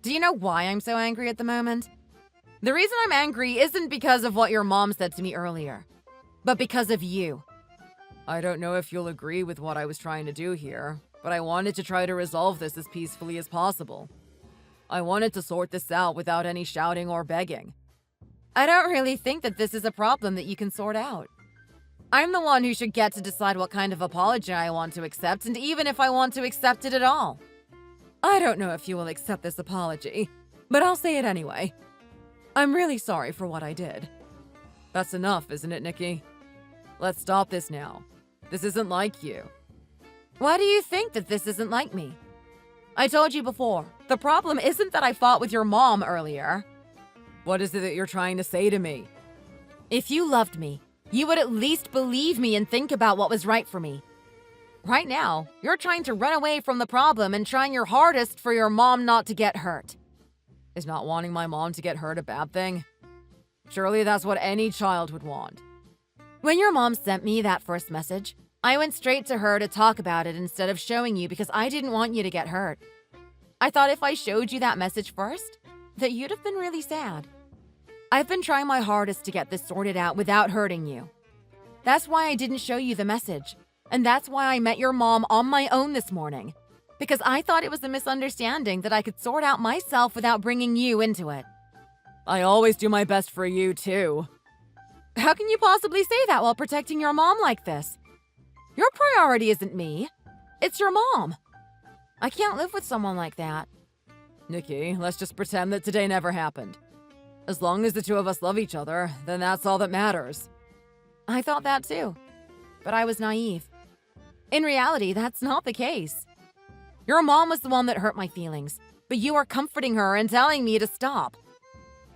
Speaker 1: Do you know why I'm so angry at the moment? The reason I'm angry isn't because of what your mom said to me earlier, but because of you.
Speaker 2: I don't know if you'll agree with what I was trying to do here, but I wanted to try to resolve this as peacefully as possible. I wanted to sort this out without any shouting or begging.
Speaker 1: I don't really think that this is a problem that you can sort out. I'm the one who should get to decide what kind of apology I want to accept, and even if I want to accept it at all.
Speaker 2: I don't know if you will accept this apology, but I'll say it anyway. I'm really sorry for what I did. That's enough, isn't it, Nikki? Let's stop this now. This isn't like you.
Speaker 1: Why do you think that this isn't like me? I told you before, the problem isn't that I fought with your mom earlier.
Speaker 2: What is it that you're trying to say to me?
Speaker 1: If you loved me, you would at least believe me and think about what was right for me. Right now, you're trying to run away from the problem and trying your hardest for your mom not to get hurt.
Speaker 2: Is not wanting my mom to get hurt a bad thing? Surely that's what any child would want.
Speaker 1: When your mom sent me that first message, I went straight to her to talk about it instead of showing you because I didn't want you to get hurt. I thought if I showed you that message first, that you'd have been really sad. I've been trying my hardest to get this sorted out without hurting you. That's why I didn't show you the message, and that's why I met your mom on my own this morning, because I thought it was a misunderstanding that I could sort out myself without bringing you into it.
Speaker 2: I always do my best for you, too.
Speaker 1: How can you possibly say that while protecting your mom like this? Your priority isn't me. It's your mom. I can't live with someone like that.
Speaker 2: Nikki, let's just pretend that today never happened. As long as the two of us love each other, then that's all that matters.
Speaker 1: I thought that too, but I was naive. In reality, that's not the case. Your mom was the one that hurt my feelings, but you are comforting her and telling me to stop.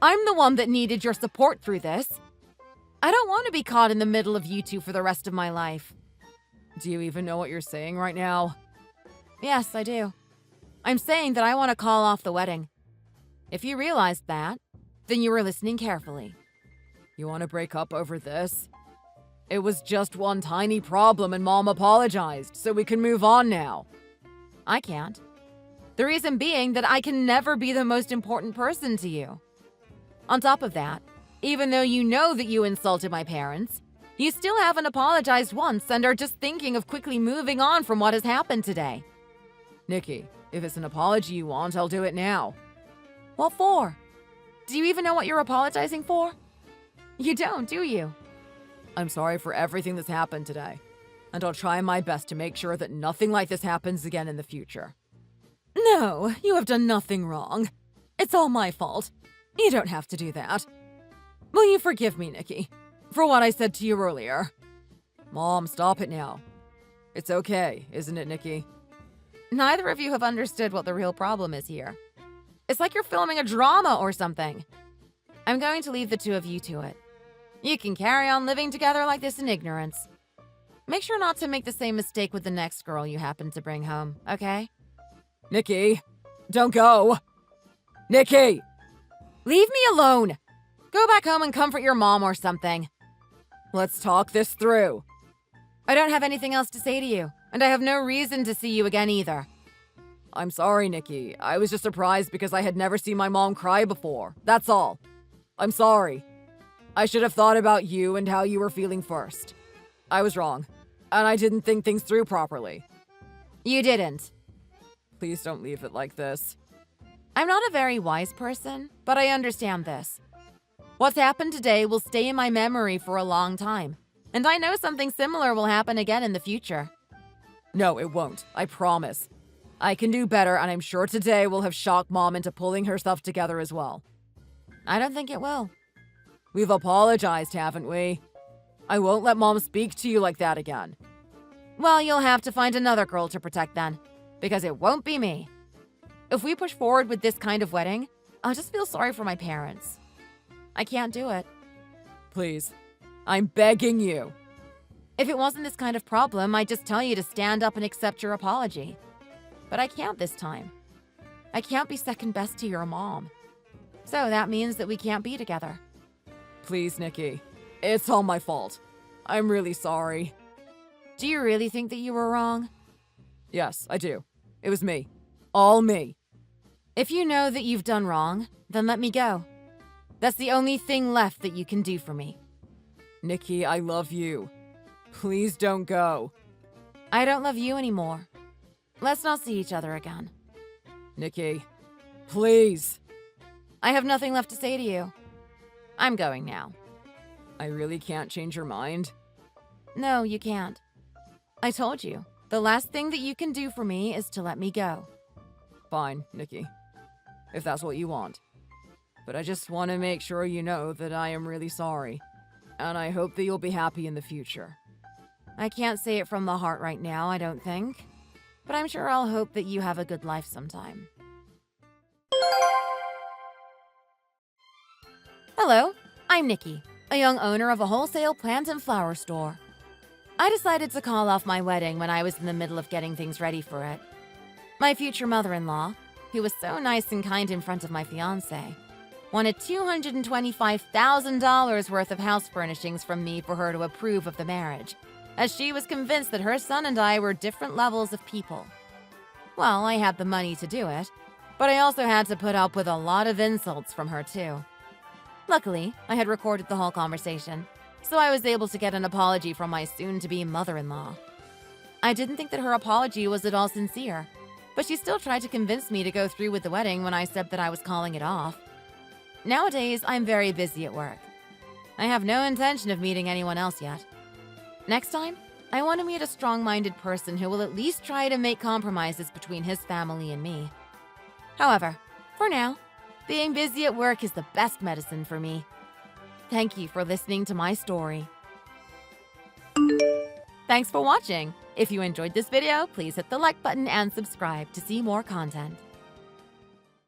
Speaker 1: I'm the one that needed your support through this. I don't want to be caught in the middle of you two for the rest of my life.
Speaker 2: Do you even know what you're saying right now?
Speaker 1: Yes, I do. I'm saying that I want to call off the wedding. If you realized that, then you were listening carefully.
Speaker 2: You want to break up over this? It was just one tiny problem and Mom apologized, so we can move on now.
Speaker 1: I can't. The reason being that I can never be the most important person to you. On top of that, even though you know that you insulted my parents, you still haven't apologized once and are just thinking of quickly moving on from what has happened today.
Speaker 2: Nikki, if it's an apology you want, I'll do it now.
Speaker 1: What for? Do you even know what you're apologizing for? You don't, do you?
Speaker 2: I'm sorry for everything that's happened today, and I'll try my best to make sure that nothing like this happens again in the future.
Speaker 1: No, you have done nothing wrong. It's all my fault. You don't have to do that. Will you forgive me, Nikki, for what I said to you earlier?
Speaker 2: Mom, stop it now. It's okay, isn't it, Nikki?
Speaker 1: Neither of you have understood what the real problem is here. It's like you're filming a drama or something. I'm going to leave the two of you to it. You can carry on living together like this in ignorance. Make sure not to make the same mistake with the next girl you happen to bring home, okay?
Speaker 2: Nikki, don't go! Nikki!
Speaker 1: Leave me alone! Go back home and comfort your mom or something.
Speaker 2: Let's talk this through.
Speaker 1: I don't have anything else to say to you, and I have no reason to see you again either.
Speaker 2: I'm sorry, Nikki. I was just surprised because I had never seen my mom cry before. That's all. I'm sorry. I should have thought about you and how you were feeling first. I was wrong, and I didn't think things through properly.
Speaker 1: You didn't.
Speaker 2: Please don't leave it like this.
Speaker 1: I'm not a very wise person, but I understand this. What's happened today will stay in my memory for a long time,
Speaker 2: And I know something similar will happen again in the future.
Speaker 3: No, it won't. I promise. I can do better, and I'm sure today will have shocked Mom into pulling herself together as well.
Speaker 2: I don't think it will.
Speaker 3: We've apologized, haven't we? I won't let Mom speak to you like that again.
Speaker 2: Well, you'll have to find another girl to protect then, because it won't be me. If we push forward with this kind of wedding, I'll just feel sorry for my parents. I can't do it.
Speaker 3: Please, I'm begging you.
Speaker 2: If it wasn't this kind of problem, I'd just tell you to stand up and accept your apology. But I can't this time. I can't be second best to your mom. So that means that we can't be together.
Speaker 3: Please, Nikki. It's all my fault. I'm really sorry.
Speaker 2: Do you really think that you were wrong?
Speaker 3: Yes, I do. It was me. All me.
Speaker 2: If you know that you've done wrong, then let me go. That's the only thing left that you can do for me.
Speaker 3: Nikki, I love you. Please don't go.
Speaker 2: I don't love you anymore. Let's not see each other again.
Speaker 3: Nikki, please.
Speaker 2: I have nothing left to say to you. I'm going now.
Speaker 3: I really can't change your mind.
Speaker 2: No, you can't. I told you, the last thing that you can do for me is to let me go.
Speaker 3: Fine, Nikki. If that's what you want. But I just want to make sure you know that I am really sorry. And I hope that you'll be happy in the future.
Speaker 2: I can't say it from the heart right now, I don't think. But I'm sure I'll hope that you have a good life sometime. Hello, I'm Nikki, a young owner of a wholesale plant and flower store. I decided to call off my wedding when I was in the middle of getting things ready for it. My future mother-in-law, who was so nice and kind in front of my fiancé, wanted $225,000 worth of house furnishings from me for her to approve of the marriage, as she was convinced that her son and I were different levels of people. Well, I had the money to do it, but I also had to put up with a lot of insults from her too. Luckily, I had recorded the whole conversation, so I was able to get an apology from my soon-to-be mother-in-law. I didn't think that her apology was at all sincere, but she still tried to convince me to go through with the wedding when I said that I was calling it off. Nowadays, I'm very busy at work. I have no intention of meeting anyone else yet. Next time, I want to meet a strong-minded person who will at least try to make compromises between his family and me. However, for now, being busy at work is the best medicine for me. Thank you for listening to my story. Thanks for watching. If you enjoyed this video, please hit the like button and subscribe to see more content.